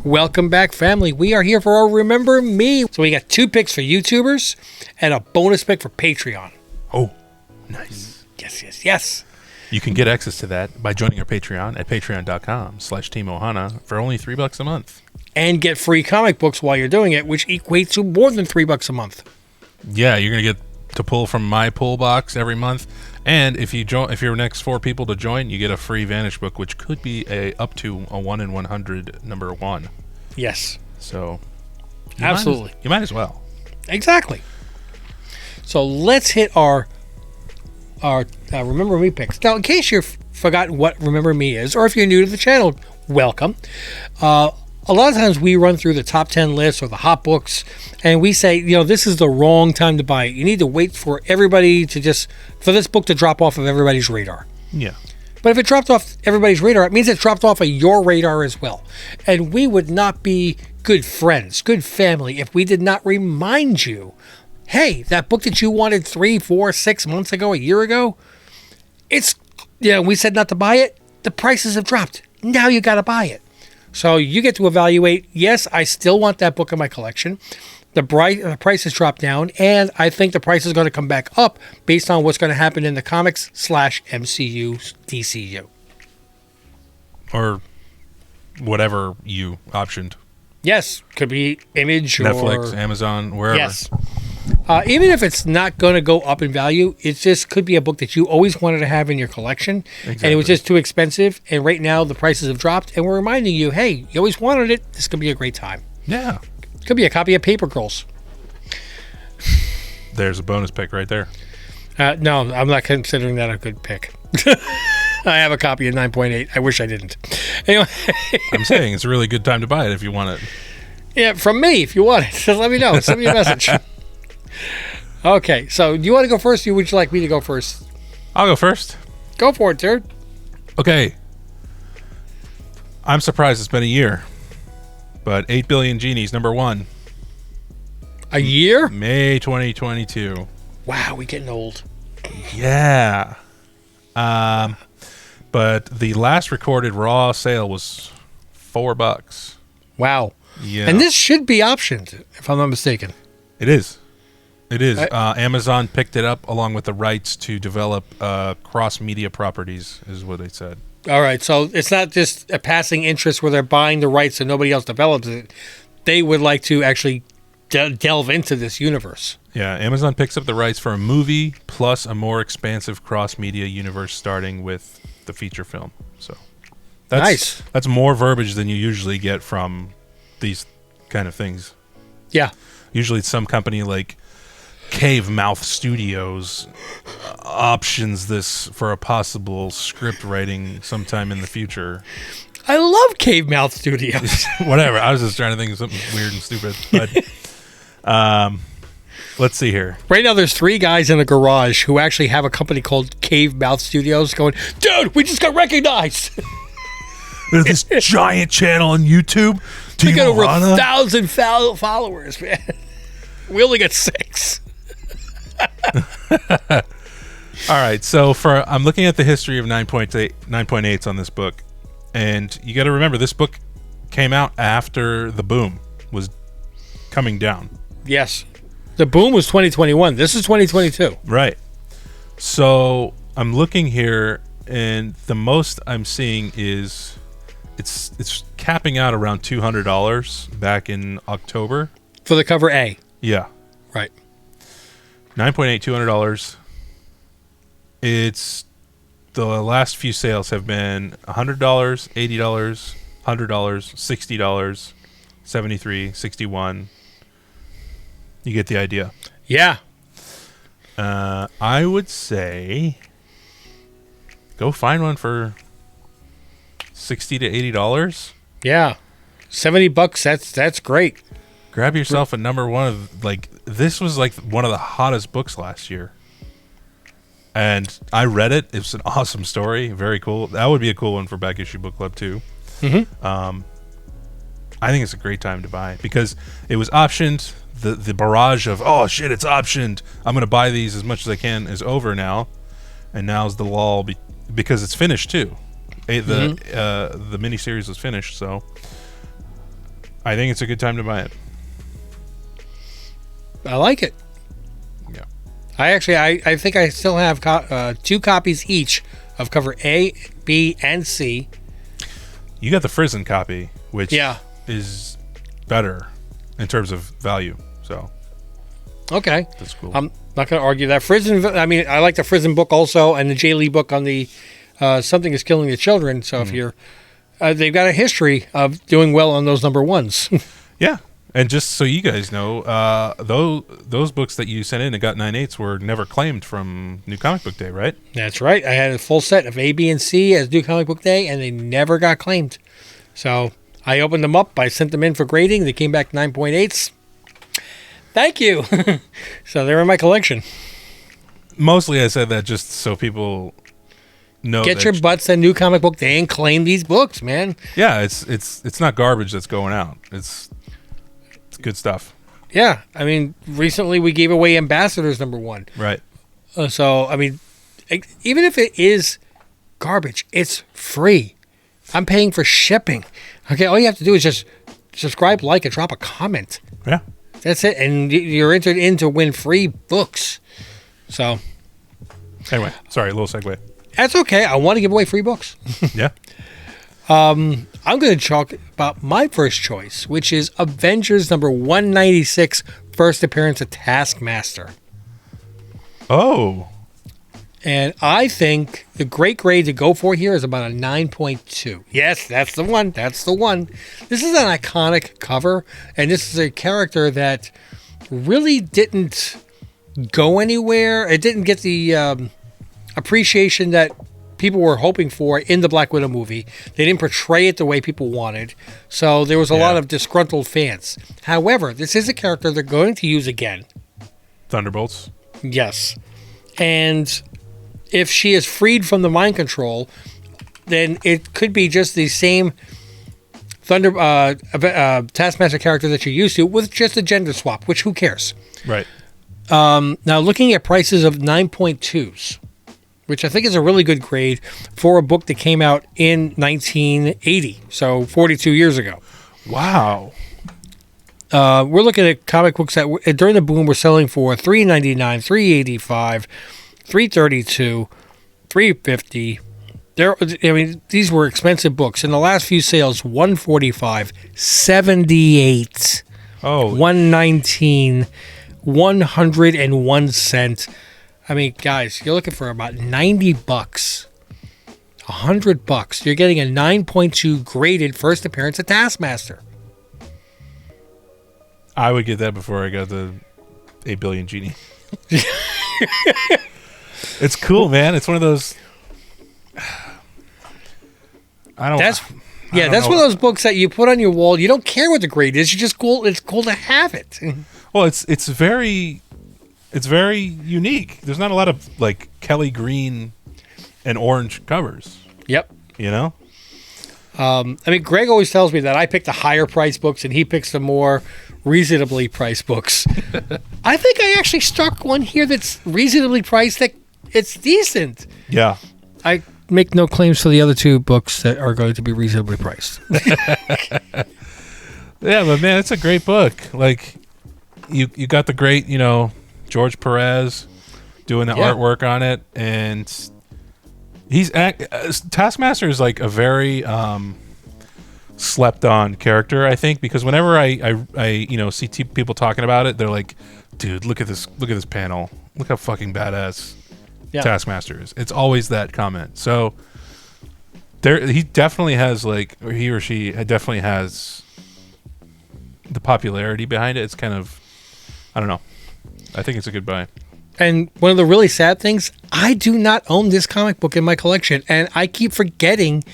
Welcome back, family. We are here for our Remember Me. So we got 2 picks for YouTubers and a bonus pick for Patreon. Oh, nice. Yes. You can get access to that by joining our Patreon at patreon.com/TeamOhana for only $3 a month. And get free comic books while you're doing it, which equates to more than $3 a month. Yeah, you're going to get to pull from my pull box every month. And if you're next 4 people to join, you get a free Vanish book, which could be up to a 1 in 100 number 1. Yes. So, Absolutely. You might as well. Exactly. So let's hit our Remember Me picks. Now, in case you've forgotten what Remember Me is, or if you're new to the channel, welcome. A lot of times we run through the top 10 lists or the hot books, and we say, this is the wrong time to buy it. You need to wait for everybody for this book to drop off of everybody's radar. Yeah. But if it dropped off everybody's radar, it means it dropped off of your radar as well. And we would not be good friends, good family, if we did not remind you, hey, that book that you wanted 3, 4, 6 months ago, a year ago, we said not to buy it. The prices have dropped. Now you got to buy it. So you get to evaluate, yes, I still want that book in my collection. The price has dropped down, and I think the price is going to come back up based on what's going to happen in the comics/MCU, DCU. Or whatever you optioned. Yes, could be Image Netflix, or Amazon, wherever. Yes. Even if it's not going to go up in value, it just could be a book that you always wanted to have in your collection, and it was just too expensive, and right now the prices have dropped, and we're reminding you, hey, you always wanted it, this could be a great time. Yeah. It could be a copy of Paper Girls. There's a bonus pick right there. No, I'm not considering that a good pick. I have a copy of 9.8. I wish I didn't. Anyway. I'm saying it's a really good time to buy it if you want it. Yeah, from me, if you want it. Just let me know. Send me a message. Okay, so do you want to go first, or would you like me to go first? I'll go first. Go for it, dude. Okay. I'm surprised it's been a year, but 8 Billion Genies, number 1. A year? May 2022. Wow, we getting old. Yeah. But the last recorded raw sale was $4. Wow. Yeah. And this should be optioned, if I'm not mistaken. It is. It is. Amazon picked it up along with the rights to develop cross-media properties, is what they said. All right, so it's not just a passing interest where they're buying the rights and nobody else develops it. They would like to actually delve into this universe. Yeah, Amazon picks up the rights for a movie plus a more expansive cross-media universe starting with the feature film. So that's nice. That's more verbiage than you usually get from these kind of things. Yeah. Usually it's some company like Cave Mouth Studios options this for a possible script writing sometime in the future. I love Cave Mouth Studios. Whatever. I was just trying to think of something weird and stupid. But let's see here. Right now there's 3 guys in a garage who actually have a company called Cave Mouth Studios going, dude, we just got recognized. There's this giant channel on YouTube. We got over 1,000 followers, man. We only got 6. All right, so I'm looking at the history of 9.8s on this book, and you got to remember this book came out after the boom was coming down. Yes, the boom was 2021. This is 2022. Right. So I'm looking here, and the most I'm seeing is it's capping out around $200 back in October for the cover A. Yeah. Right. 9.8, $200. It's the last few sales have been $100, $80, $100, $60, $73, $61. You get the idea. Yeah. I would say go find one for $60 to $80. Yeah. $70. That's great. Grab yourself a number 1 of this was one of the hottest books last year. And I read it. It was an awesome story. Very cool. That would be a cool one for Back Issue Book Club too. Mm-hmm. I think it's a great time to buy because it was optioned. The barrage of, oh shit, it's optioned, I'm going to buy these as much as I can is over now. And now's the lull because it's finished too. The miniseries was finished, so I think it's a good time to buy it. I like it. Yeah. I think I still have 2 copies each of cover A, B, and C. You got the Frizzen copy, which Yeah. is better in terms of value. So Okay. that's cool. I'm not going to argue that. Frizzen, I mean, I like the Frizzen book also, and the Jay Lee book on the Something is Killing the Children. So if you're, they've got a history of doing well on those number ones. Yeah. And just so you guys know, those books that you sent in and got 9/8 were never claimed from New Comic Book Day, right? That's right. I had a full set of A, B, and C as New Comic Book Day, and they never got claimed. So I opened them up. I sent them in for grading. They came back 9.8s. Thank you. So they're in my collection. Mostly I said that just so people know. Get that your butts at New Comic Book Day and claim these books, man. Yeah, it's not garbage that's going out. It's good stuff. Yeah. I mean, recently we gave away Ambassadors #1. Right. So, I mean, even if it is garbage, it's free. I'm paying for shipping. Okay, all you have to do is just subscribe, like, and drop a comment. Yeah. That's it. And you're entered in to win free books. So, Anyway, sorry, a little segue. that's okay. I want to give away free books. Yeah. I'm going to talk about my first choice, which is Avengers #196, first appearance of Taskmaster. Oh. And I think the great grade to go for here is about a 9.2. Yes, that's the one. That's the one. This is an iconic cover, and this is a character that really didn't go anywhere. It didn't get the appreciation that people were hoping for in the Black Widow movie. They didn't portray it the way people wanted. So there was a lot of disgruntled fans. However, this is a character they're going to use again. Thunderbolts. Yes. And if she is freed from the mind control, then it could be just the same Taskmaster character that you're used to with just a gender swap, which who cares? Right. Now, looking at prices of 9.2s, which I think is a really good grade for a book that came out in 1980, so 42 years ago. Wow. We're looking at comic books that during the boom were selling for $3.99, $3.85, $3.32, $3.50. These were expensive books. In the last few sales, $1.45, $78, Oh. $1.19, 101 cents. I mean, guys, you're looking for about $90, $100. You're getting a 9.2 graded first appearance of Taskmaster. I would get that before I got the 8 billion genie. It's cool, man. It's one of those. That's one of those books that you put on your wall. You don't care what the grade is. You just cool. It's cool to have it. Well, it's very unique. There's not a lot of like Kelly green and orange covers. Yep. You know. Greg always tells me that I pick the higher price books and he picks the more reasonably priced books. I think I actually struck one here that's reasonably priced. That it's decent. Yeah. I make no claims to the other two books that are going to be reasonably priced. Yeah, but man, it's a great book. Like, you got the great, George Perez doing the artwork on it, and Taskmaster is like a very slept on character, I think, because whenever I see people talking about it, they're like, dude, look at this panel, look how fucking badass Taskmaster is. It's always that comment. So he definitely has he or she definitely has the popularity behind it. It's kind of, I don't know. I think it's a good buy. And one of the really sad things, I do not own this comic book in my collection, and I keep forgetting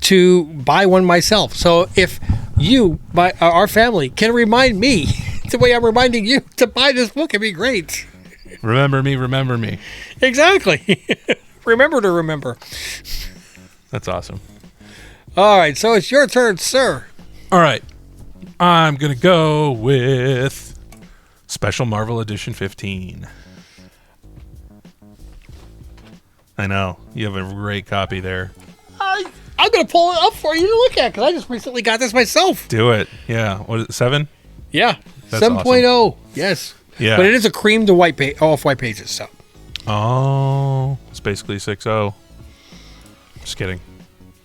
to buy one myself. So if you, our family, can remind me the way I'm reminding you to buy this book, it'd be great. Remember me. Exactly. Remember to remember. That's awesome. All right, so it's your turn, sir. All right. I'm going to go with Special Marvel Edition 15. I know. You have a great copy there. I I'm going to pull it up for you to look at because I just recently got this myself. Do it. Yeah. What is it, 7? Yeah. That's 7.0. Yes. Yeah. But it is a cream to white off-white pages. So. Oh, it's basically 6.0. Just kidding.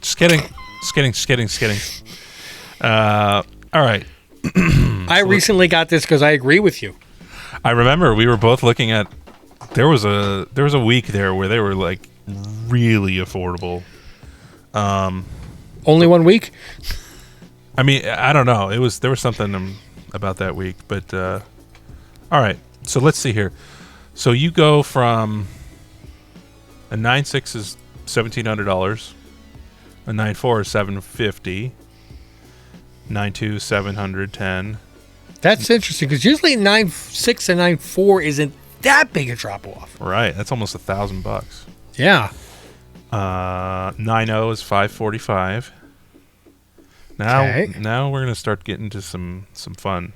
Just kidding. Just kidding. Just kidding. Just kidding. All right. I recently got this because I agree with you. I remember we were both looking at. There was a week there where they were like really affordable. Only 1 week? I mean, I don't know. There was something about that week, but all right. So let's see here. So you go from a 9.6 is $1,700, a 9.4 is $750, 9.2 $710. That's interesting because usually 9.6 and 9.4 isn't that big a drop off. Right, that's almost $1,000. Yeah. 9.0 is $545. Now we're gonna start getting to some fun.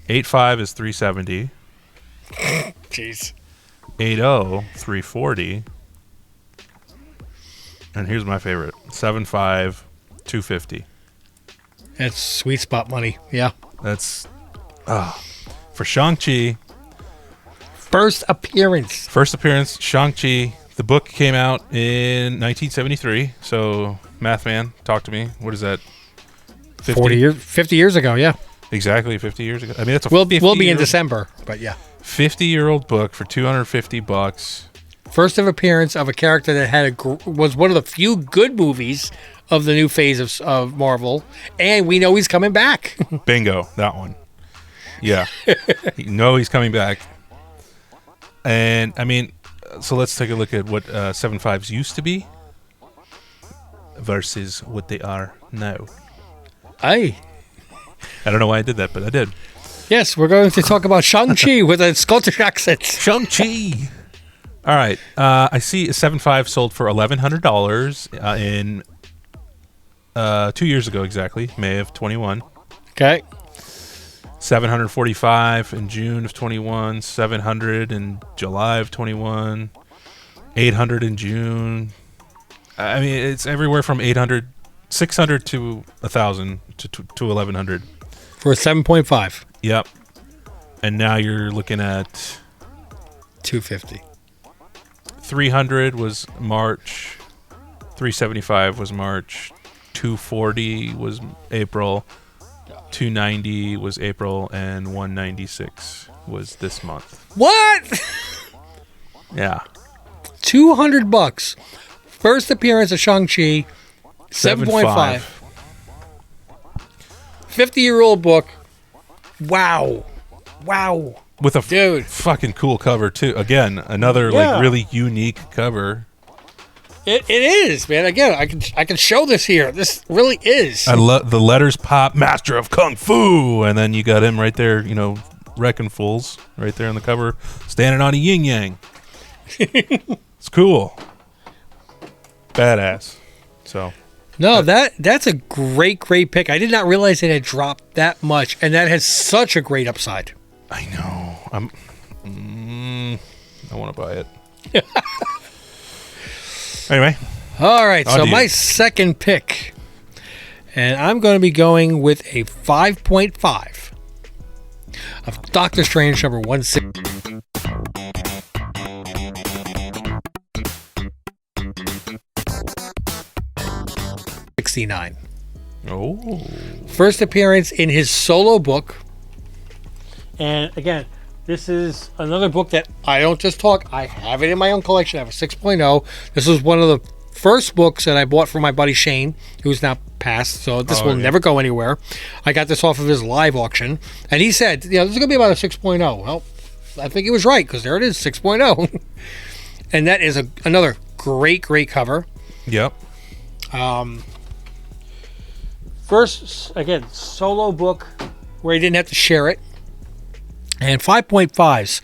8.5 is $370. Jeez. 8.0 $340. And here's my favorite: 7.5 $250. That's sweet spot money. Yeah. That's for Shang-Chi. First appearance. Shang-Chi. The book came out in 1973. So, Math Man, talk to me. What is that? 50 years ago, yeah. Exactly, 50 years ago. I mean, that's a We'll be in December, but yeah. 50-year-old book for $250. First of appearance of a character that was one of the few good movies of the new phase of Marvel, and we know he's coming back. Bingo, that one. Yeah. You know he's coming back. And, I mean, so let's take a look at what 7.5s used to be versus what they are now. Aye. I don't know why I did that, but I did. Yes, we're going to talk about Shang-Chi with a Scottish accent. Shang-Chi! All right. I see a 7.5 sold for $1,100 in 2 years ago exactly, May of 21. Okay. 745 in June of 21, 700 in July of 21, 800 in June. I mean, it's everywhere from 600 to 1,000 to 1,100. For a 7.5. Yep. And now you're looking at $250. 300 was March, 375 was March, 240 was April, 290 was April, and 196 was this month. What? Yeah. $200. First appearance of Shang-Chi, 7.5. 50-year-old book. Wow. With a Dude. fucking cool cover too. Again, another like really unique cover. It is, man. Again, I can show this here. This really is. I love the letters pop, Master of Kung Fu, and then you got him right there, wrecking fools right there on the cover, standing on a yin yang. It's cool. Badass. So no, that's a great pick. I did not realize it had dropped that much, and that has such a great upside. I know. I want to buy it. Anyway. All right, so my second pick, and I'm going to be going with a 5.5 of Doctor Strange number 169. Oh. First appearance in his solo book. And again, this is another book that I don't just talk. I have it in my own collection. I have a 6.0. This was one of the first books that I bought from my buddy Shane, who's now passed. So this will never go anywhere. I got this off of his live auction. And he said, this is going to be about a 6.0. Well, I think he was right because there it is, 6.0. And that is another great cover. Yep. First, again, solo book where he didn't have to share it. And 5.5s.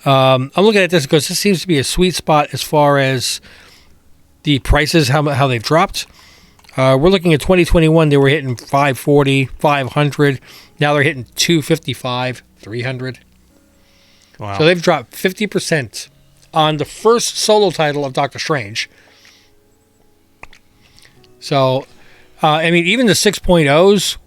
I'm looking at this because this seems to be a sweet spot as far as the prices, how they've dropped. We're looking at 2021. They were hitting 540, 500. Now they're hitting 255, 300. Wow. So they've dropped 50% on the first solo title of Doctor Strange. So, I mean, even the 6.0s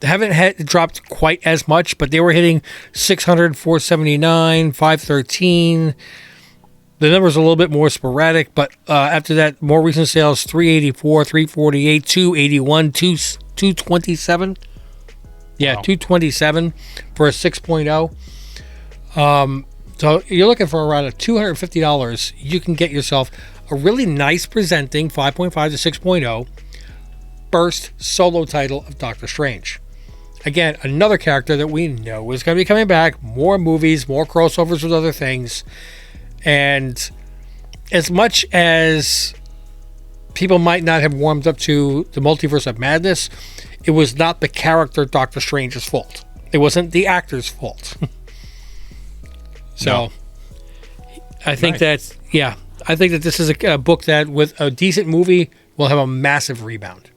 haven't dropped quite as much, but they were hitting 600, 479, 513. The numbers are a little bit more sporadic, but after that, more recent sales, 384, 348, 281, 227. Yeah, Wow. 227 for a 6.0. So you're looking for around $250. You can get yourself a really nice presenting 5.5 to 6.0 burst solo title of Doctor Strange. Again, another character that we know is going to be coming back. More movies, more crossovers with other things. And as much as people might not have warmed up to the Multiverse of Madness, it was not the character Doctor Strange's fault. It wasn't the actor's fault. So, No. I think Nice. I think that this is a book that, with a decent movie, will have a massive rebound.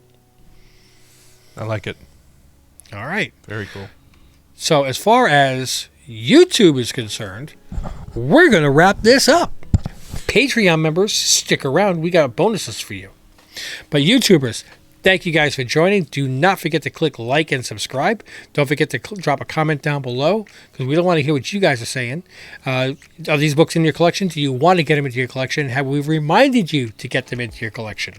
I like it. All right. Very cool. So, as far as YouTube is concerned, we're going to wrap this up. Patreon members, stick around. We got bonuses for you. But YouTubers, thank you guys for joining. Do not forget to click like and subscribe. Don't forget to drop a comment down below, because we don't want to hear what you guys are saying. Are these books in your collection? Do you want to get them into your collection? Have we reminded you to get them into your collection?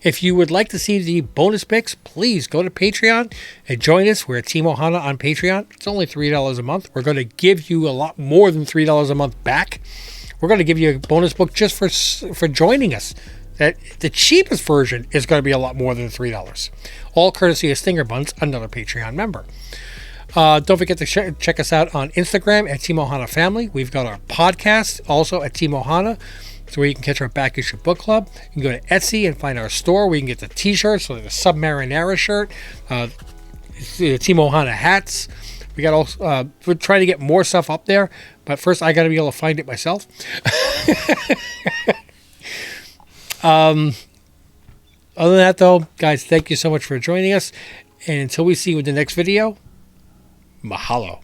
If you would like to see the bonus picks, please go to Patreon and join us. We're at Team Ohana on Patreon. It's only $3 a month. We're going to give you a lot more than $3 a month back. We're going to give you a bonus book just for joining us. That the cheapest version is going to be a lot more than $3. All courtesy of Stinger Buns, another Patreon member. Don't forget to check us out on Instagram at Team Ohana Family. We've got our podcast also at Team Ohana. So where you can catch our back issue book club. You can go to Etsy and find our store where you can get the t-shirts, so the Submarinera shirt, the Team Ohana hats. We got all. We're trying to get more stuff up there, but first I got to be able to find it myself. Other than that, though, guys, thank you so much for joining us. And until we see you in the next video, mahalo.